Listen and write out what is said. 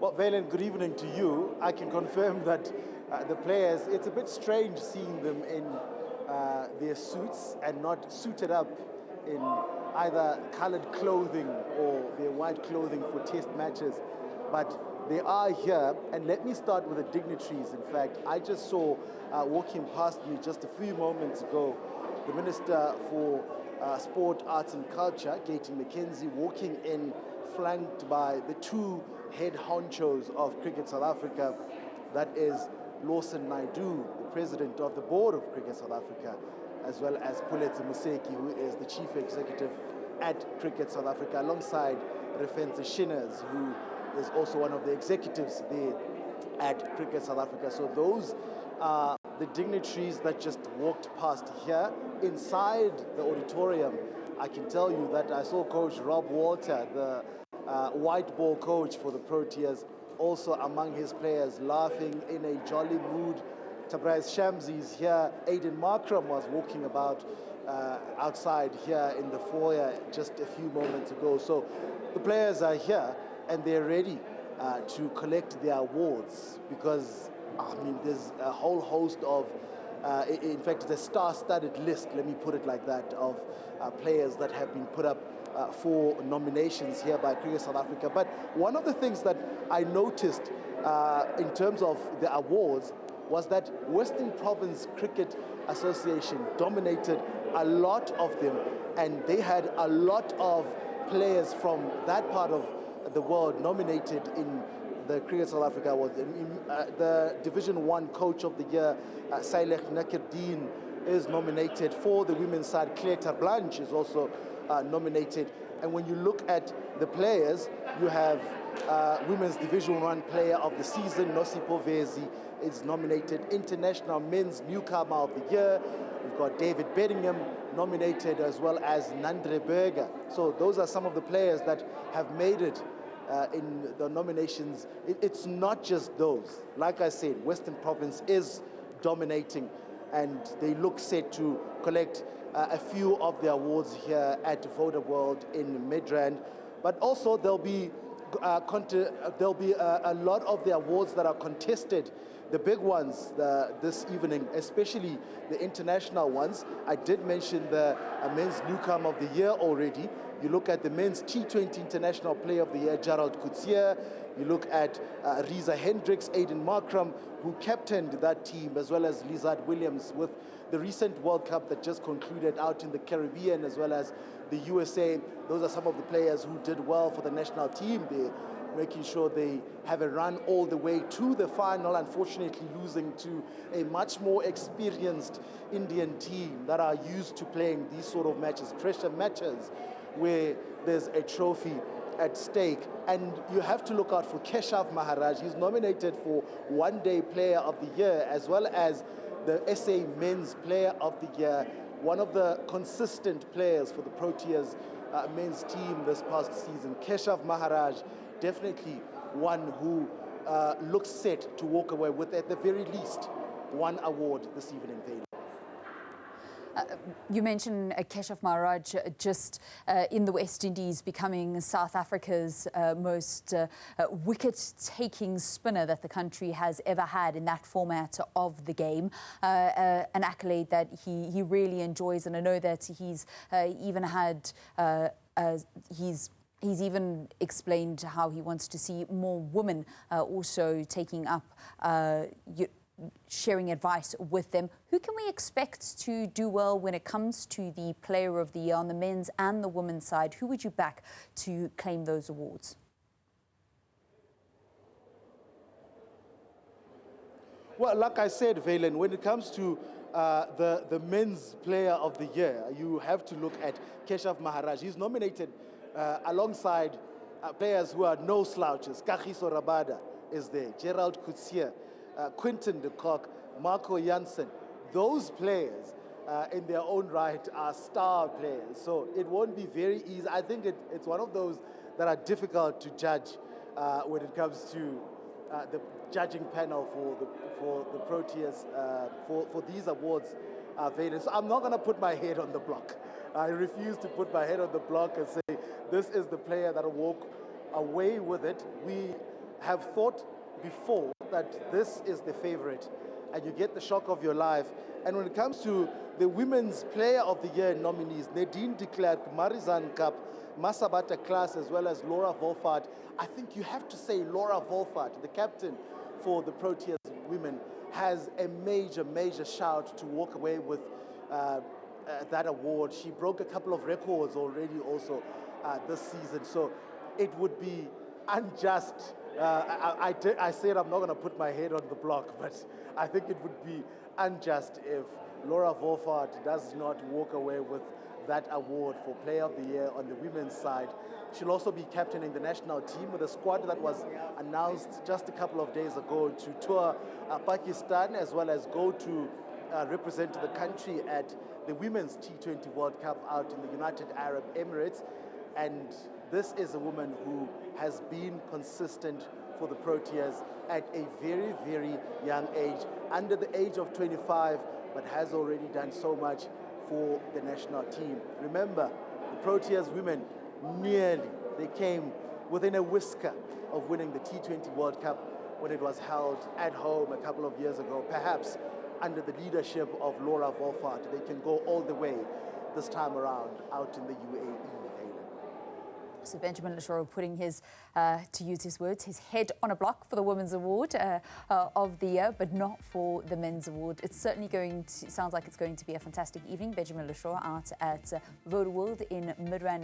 Well, Valen, good evening to you. I can confirm that the players, it's a bit strange seeing them in their suits and not suited up in either colored clothing or their white clothing for test matches. But they are here, and let me start with the dignitaries. In fact, I just saw walking past me just a few moments ago, the Minister for Sport, Arts and Culture, Katie McKenzie, walking in flanked by the two head honchos of Cricket South Africa, that is Lawson Naidoo, the president of the board of Cricket South Africa, as well as Puletse Museki, who is the chief executive at Cricket South Africa, alongside Refense Shinners, who is also one of the executives there at Cricket South Africa. So those are the dignitaries that just walked past here. Inside the auditorium, I can tell you that I saw Coach Rob Walter, the white ball coach for the Proteas, also among his players, laughing in a jolly mood. Tabraiz Shamsi is here. Aiden Markram was walking about outside here in the foyer just a few moments ago. So the players are here and they're ready to collect their awards, because I mean there's a whole host of in fact, it's a star-studded list, let me put it like that, of players that have been put up for nominations here by Cricket South Africa. But one of the things that I noticed in terms of the awards was that Western Province Cricket Association dominated a lot of them, and they had a lot of players from that part of the world nominated in the Cricket South Africa Awards. The Division 1 Coach of the Year, Sailek Nakirdeen, is nominated. For the women's side, Claire Blanche is also nominated. And when you look at the players, you have Women's Division 1 Player of the Season, Nosipho Vezi, is nominated. International Men's Newcomer of the Year, we've got David Bedingham nominated, as well as Nandre Berger. So those are some of the players that have made it in the nominations. It's not just those. Like I said, Western Province is dominating, and they look set to collect a few of the awards here at Vodaworld in Midrand. But also there'll be a lot of the awards that are contested, the big ones this evening, especially the international ones. I did mention the Men's Newcomer of the Year already. You look at the Men's T20 International Player of the Year, Gerald Coetzee. You look at Reza Hendricks, Aiden Markram, who captained that team, as well as Lizard Williams with the recent World Cup that just concluded out in the Caribbean, as well as the USA. Those are some of the players who did well for the national team there, making sure they have a run all the way to the final, unfortunately losing to a much more experienced Indian team that are used to playing these sort of matches, pressure matches, where there's a trophy at stake. And you have to look out for Keshav Maharaj. He's nominated for One Day Player of the Year, as well as the SA Men's Player of the Year, one of the consistent players for the Proteas men's team this past season. Keshav Maharaj, definitely one who looks set to walk away with, at the very least, one award this evening, Vale. You mentioned Keshav Maharaj just in the West Indies becoming South Africa's most wicket-taking spinner that the country has ever had in that format of the game. An accolade that he really enjoys, and I know that he's even had he's even explained how he wants to see more women also taking up sharing advice with them. Who can we expect to do well when it comes to the Player of the Year on the men's and the women's side? Who would you back to claim those awards? Well, like I said, Valen, when it comes to the men's Player of the Year, you have to look at Keshav Maharaj. He's nominated alongside players who are no slouches. Kagiso Rabada is there, Gerald Coetzee, Quinton de Kock, Marco Jansen. Those players in their own right are star players. So it won't be very easy. I think it's one of those that are difficult to judge when it comes to the judging panel for the Proteas for these awards. So I'm not going to put my head on the block. I refuse to put my head on the block and say this is the player that will walk away with it. We have thought before that this is the favorite, and you get the shock of your life. And when it comes to the Women's Player of the Year nominees, Nadine de Klerk, Midrand Cup, Masabata Class, as well as Laura Wolfart, I think you have to say Laura Wolfart, the captain for the Proteas women, has a major shout to walk away with that award. She broke a couple of records already also this season, so it would be unjust. I said I'm not going to put my head on the block, but I think it would be unjust if Laura Wolfart does not walk away with that award for Player of the Year on the women's side. She'll also be captaining the national team with a squad that was announced just a couple of days ago to tour Pakistan, as well as go to represent the country at the Women's T20 World Cup out in the United Arab Emirates. And this is a woman who has been consistent for the Proteas at a very young age, under the age of 25, but has already done so much for the national team. Remember, the Proteas women they came within a whisker of winning the T20 World Cup when it was held at home a couple of years ago. Perhaps under the leadership of Laura Wolfart, they can go all the way this time around out in the UAE. So Benjamin Leshoro putting his, to use his words, his head on a block for the Women's Award of the Year, but not for the Men's Award. It's certainly going to, sounds like it's going to be a fantastic evening. Benjamin Leshoro out at Vodaworld in Midrand.